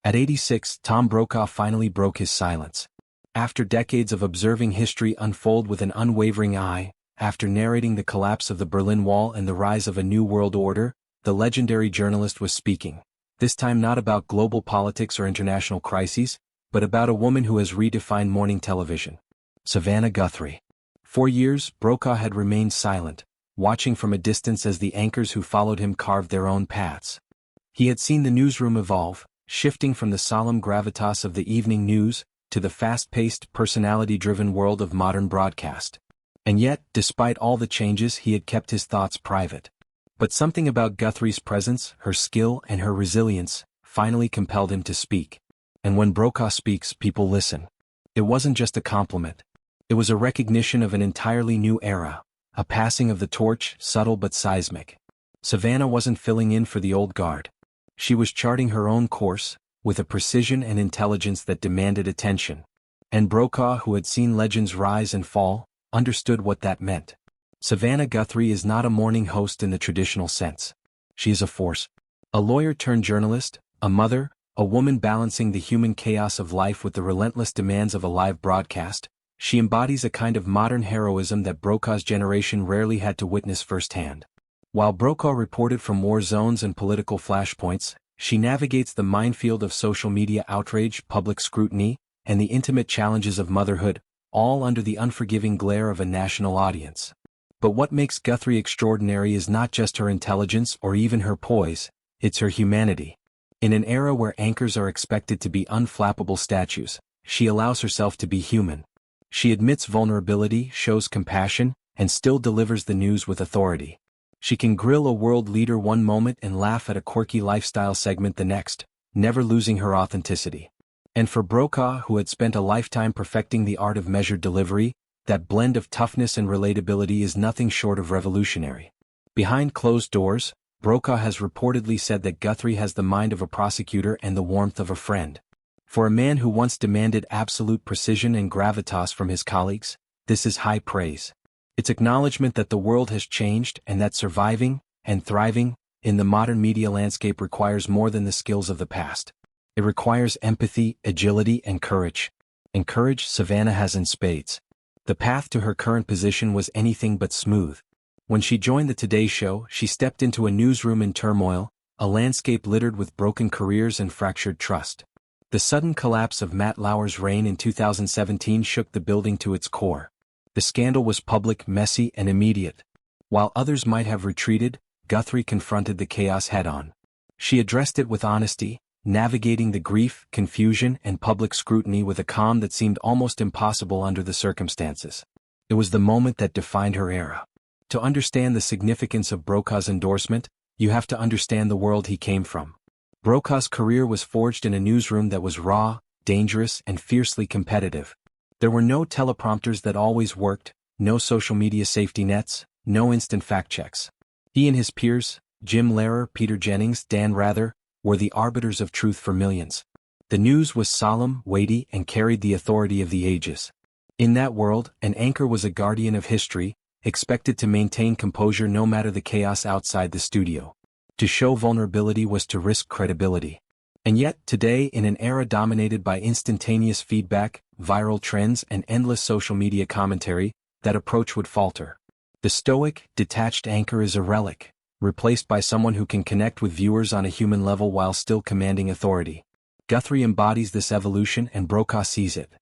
At 86, Tom Brokaw finally broke his silence. After decades of observing history unfold with an unwavering eye, after narrating the collapse of the Berlin Wall and the rise of a new world order, the legendary journalist was speaking. This time not about global politics or international crises, but about a woman who has redefined morning television. Savannah Guthrie. For years, Brokaw had remained silent, watching from a distance as the anchors who followed him carved their own paths. He had seen the newsroom evolve, shifting from the solemn gravitas of the evening news to the fast-paced, personality-driven world of modern broadcast. And yet, despite all the changes, he had kept his thoughts private. But something about Guthrie's presence, her skill, and her resilience finally compelled him to speak. And when Brokaw speaks, people listen. It wasn't just a compliment. It was a recognition of an entirely new era, a passing of the torch, subtle but seismic. Savannah wasn't filling in for the old guard. She was charting her own course, with a precision and intelligence that demanded attention. And Brokaw, who had seen legends rise and fall, understood what that meant. Savannah Guthrie is not a morning host in the traditional sense. She is a force. A lawyer turned journalist, a mother, a woman balancing the human chaos of life with the relentless demands of a live broadcast. She embodies a kind of modern heroism that Brokaw's generation rarely had to witness firsthand. While Brokaw reported from war zones and political flashpoints, she navigates the minefield of social media outrage, public scrutiny, and the intimate challenges of motherhood, all under the unforgiving glare of a national audience. But what makes Guthrie extraordinary is not just her intelligence or even her poise, it's her humanity. In an era where anchors are expected to be unflappable statues, she allows herself to be human. She admits vulnerability, shows compassion, and still delivers the news with authority. She can grill a world leader one moment and laugh at a quirky lifestyle segment the next, never losing her authenticity. And for Brokaw, who had spent a lifetime perfecting the art of measured delivery, that blend of toughness and relatability is nothing short of revolutionary. Behind closed doors, Brokaw has reportedly said that Guthrie has the mind of a prosecutor and the warmth of a friend. For a man who once demanded absolute precision and gravitas from his colleagues, this is high praise. It's acknowledgement that the world has changed and that surviving and thriving in the modern media landscape requires more than the skills of the past. It requires empathy, agility, and courage. And courage Savannah has in spades. The path to her current position was anything but smooth. When she joined the Today Show, she stepped into a newsroom in turmoil, a landscape littered with broken careers and fractured trust. The sudden collapse of Matt Lauer's reign in 2017 shook the building to its core. The scandal was public, messy, and immediate. While others might have retreated, Guthrie confronted the chaos head-on. She addressed it with honesty, navigating the grief, confusion, and public scrutiny with a calm that seemed almost impossible under the circumstances. It was the moment that defined her era. To understand the significance of Brokaw's endorsement, you have to understand the world he came from. Brokaw's career was forged in a newsroom that was raw, dangerous, and fiercely competitive. There were no teleprompters that always worked, no social media safety nets, no instant fact-checks. He and his peers, Jim Lehrer, Peter Jennings, Dan Rather, were the arbiters of truth for millions. The news was solemn, weighty, and carried the authority of the ages. In that world, an anchor was a guardian of history, expected to maintain composure no matter the chaos outside the studio. To show vulnerability was to risk credibility. And yet, today, in an era dominated by instantaneous feedback, viral trends, and endless social media commentary, that approach would falter. The stoic, detached anchor is a relic, replaced by someone who can connect with viewers on a human level while still commanding authority. Guthrie embodies this evolution and Brokaw sees it.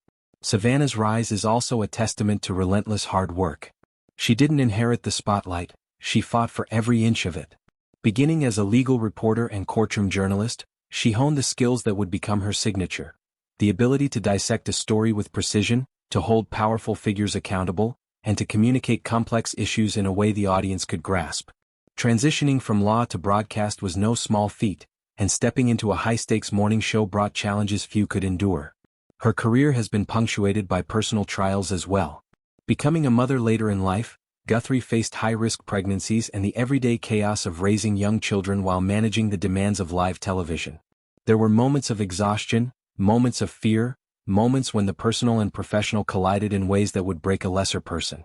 Savannah's rise is also a testament to relentless hard work. She didn't inherit the spotlight, she fought for every inch of it. Beginning as a legal reporter and courtroom journalist, she honed the skills that would become her signature. The ability to dissect a story with precision, to hold powerful figures accountable, and to communicate complex issues in a way the audience could grasp. Transitioning from law to broadcast was no small feat, and stepping into a high-stakes morning show brought challenges few could endure. Her career has been punctuated by personal trials as well. Becoming a mother later in life, Guthrie faced high-risk pregnancies and the everyday chaos of raising young children while managing the demands of live television. There were moments of exhaustion, moments of fear, moments when the personal and professional collided in ways that would break a lesser person.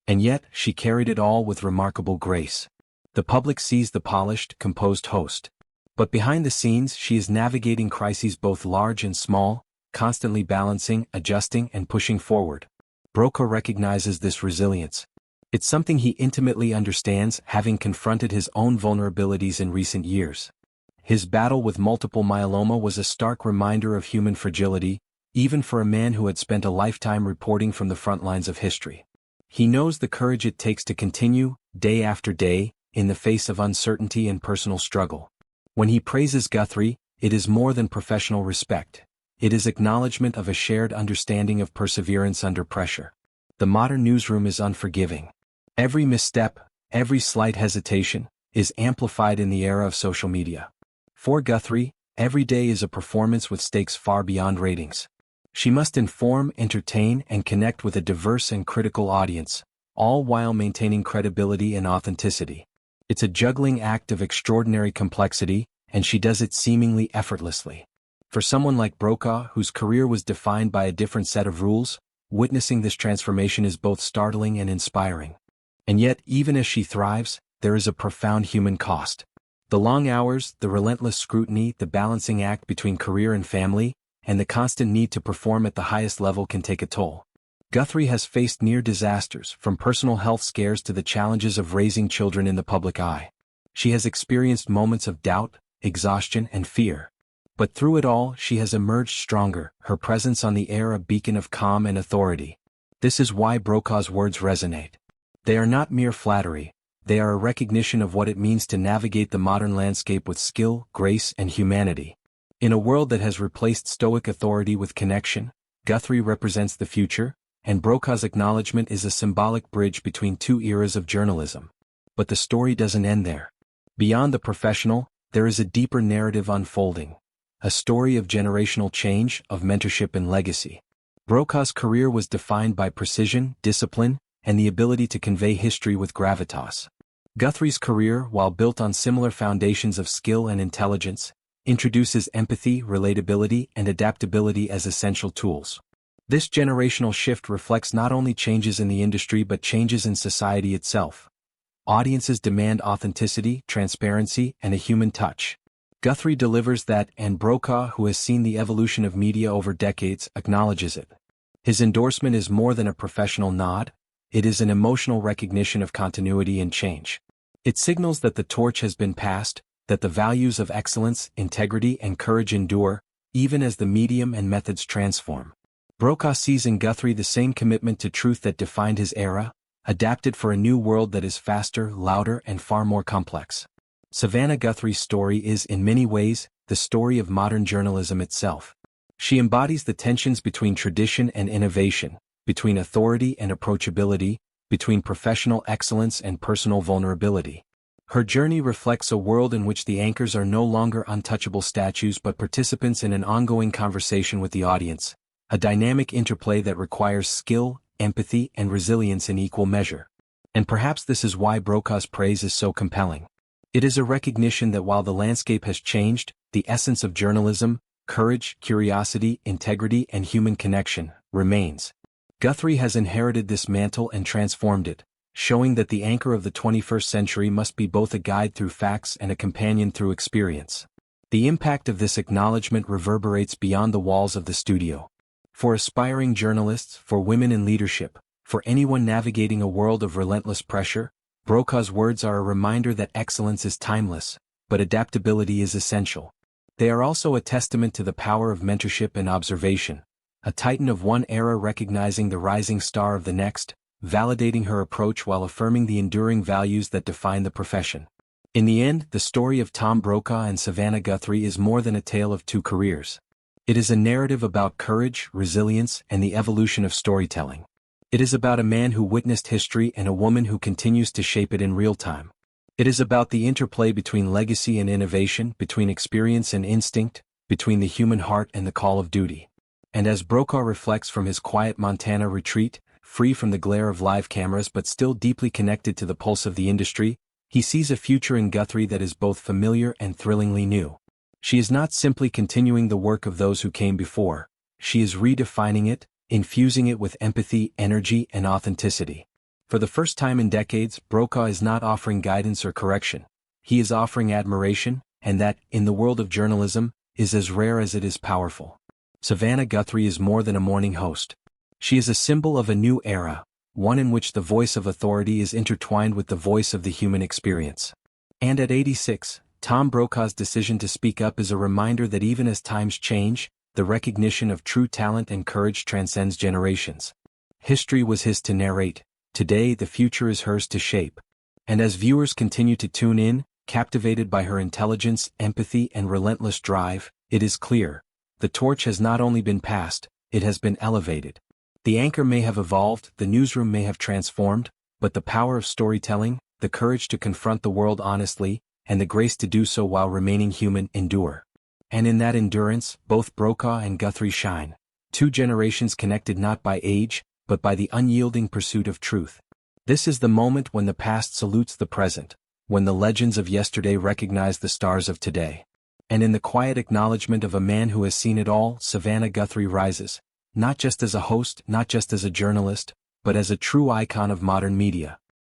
And yet, she carried it all with remarkable grace. The public sees the polished, composed host. But behind the scenes she is navigating crises both large and small, constantly balancing, adjusting and pushing forward. Brokaw recognizes this resilience. It's something he intimately understands, having confronted his own vulnerabilities in recent years. His battle with multiple myeloma was a stark reminder of human fragility, even for a man who had spent a lifetime reporting from the front lines of history. He knows the courage it takes to continue, day after day, in the face of uncertainty and personal struggle. When he praises Guthrie, it is more than professional respect. It is acknowledgement of a shared understanding of perseverance under pressure. The modern newsroom is unforgiving. Every misstep, every slight hesitation, is amplified in the era of social media. For Guthrie, every day is a performance with stakes far beyond ratings. She must inform, entertain, and connect with a diverse and critical audience, all while maintaining credibility and authenticity. It's a juggling act of extraordinary complexity, and she does it seemingly effortlessly. For someone like Brokaw, whose career was defined by a different set of rules, witnessing this transformation is both startling and inspiring. And yet, even as she thrives, there is a profound human cost. The long hours, the relentless scrutiny, the balancing act between career and family, and the constant need to perform at the highest level can take a toll. Guthrie has faced near disasters, from personal health scares to the challenges of raising children in the public eye. She has experienced moments of doubt, exhaustion, and fear. But through it all, she has emerged stronger, her presence on the air a beacon of calm and authority. This is why Brokaw's words resonate. They are not mere flattery. They are a recognition of what it means to navigate the modern landscape with skill, grace, and humanity. In a world that has replaced stoic authority with connection, Guthrie represents the future, and Brokaw's acknowledgement is a symbolic bridge between two eras of journalism. But the story doesn't end there. Beyond the professional, there is a deeper narrative unfolding. A story of generational change, of mentorship and legacy. Brokaw's career was defined by precision, discipline, and the ability to convey history with gravitas. Guthrie's career, while built on similar foundations of skill and intelligence, introduces empathy, relatability, and adaptability as essential tools. This generational shift reflects not only changes in the industry but changes in society itself. Audiences demand authenticity, transparency, and a human touch. Guthrie delivers that, and Brokaw, who has seen the evolution of media over decades, acknowledges it. His endorsement is more than a professional nod, it is an emotional recognition of continuity and change. It signals that the torch has been passed, that the values of excellence, integrity, and courage endure, even as the medium and methods transform. Brokaw sees in Guthrie the same commitment to truth that defined his era, adapted for a new world that is faster, louder, and far more complex. Savannah Guthrie's story is, in many ways, the story of modern journalism itself. She embodies the tensions between tradition and innovation, between authority and approachability, between professional excellence and personal vulnerability. Her journey reflects a world in which the anchors are no longer untouchable statues but participants in an ongoing conversation with the audience, a dynamic interplay that requires skill, empathy, and resilience in equal measure. And perhaps this is why Brokaw's praise is so compelling. It is a recognition that while the landscape has changed, the essence of journalism, courage, curiosity, integrity, and human connection, remains. Guthrie has inherited this mantle and transformed it, showing that the anchor of the 21st century must be both a guide through facts and a companion through experience. The impact of this acknowledgement reverberates beyond the walls of the studio. For aspiring journalists, for women in leadership, for anyone navigating a world of relentless pressure, Brokaw's words are a reminder that excellence is timeless, but adaptability is essential. They are also a testament to the power of mentorship and observation, a titan of one era recognizing the rising star of the next, validating her approach while affirming the enduring values that define the profession. In the end, the story of Tom Brokaw and Savannah Guthrie is more than a tale of two careers. It is a narrative about courage, resilience, and the evolution of storytelling. It is about a man who witnessed history and a woman who continues to shape it in real time. It is about the interplay between legacy and innovation, between experience and instinct, between the human heart and the call of duty. And as Brokaw reflects from his quiet Montana retreat, free from the glare of live cameras but still deeply connected to the pulse of the industry, he sees a future in Guthrie that is both familiar and thrillingly new. She is not simply continuing the work of those who came before, she is redefining it, infusing it with empathy, energy, and authenticity. For the first time in decades, Brokaw is not offering guidance or correction. He is offering admiration, and that, in the world of journalism, is as rare as it is powerful. Savannah Guthrie is more than a morning host. She is a symbol of a new era, one in which the voice of authority is intertwined with the voice of the human experience. And at 86, Tom Brokaw's decision to speak up is a reminder that even as times change, the recognition of true talent and courage transcends generations. History was his to narrate. Today the future is hers to shape. And as viewers continue to tune in, captivated by her intelligence, empathy, and relentless drive, it is clear. The torch has not only been passed, it has been elevated. The anchor may have evolved, the newsroom may have transformed, but the power of storytelling, the courage to confront the world honestly, and the grace to do so while remaining human endure. And in that endurance, both Brokaw and Guthrie shine. Two generations connected not by age, but by the unyielding pursuit of truth. This is the moment when the past salutes the present, when the legends of yesterday recognize the stars of today. And in the quiet acknowledgement of a man who has seen it all, Savannah Guthrie rises, not just as a host, not just as a journalist, but as a true icon of modern media.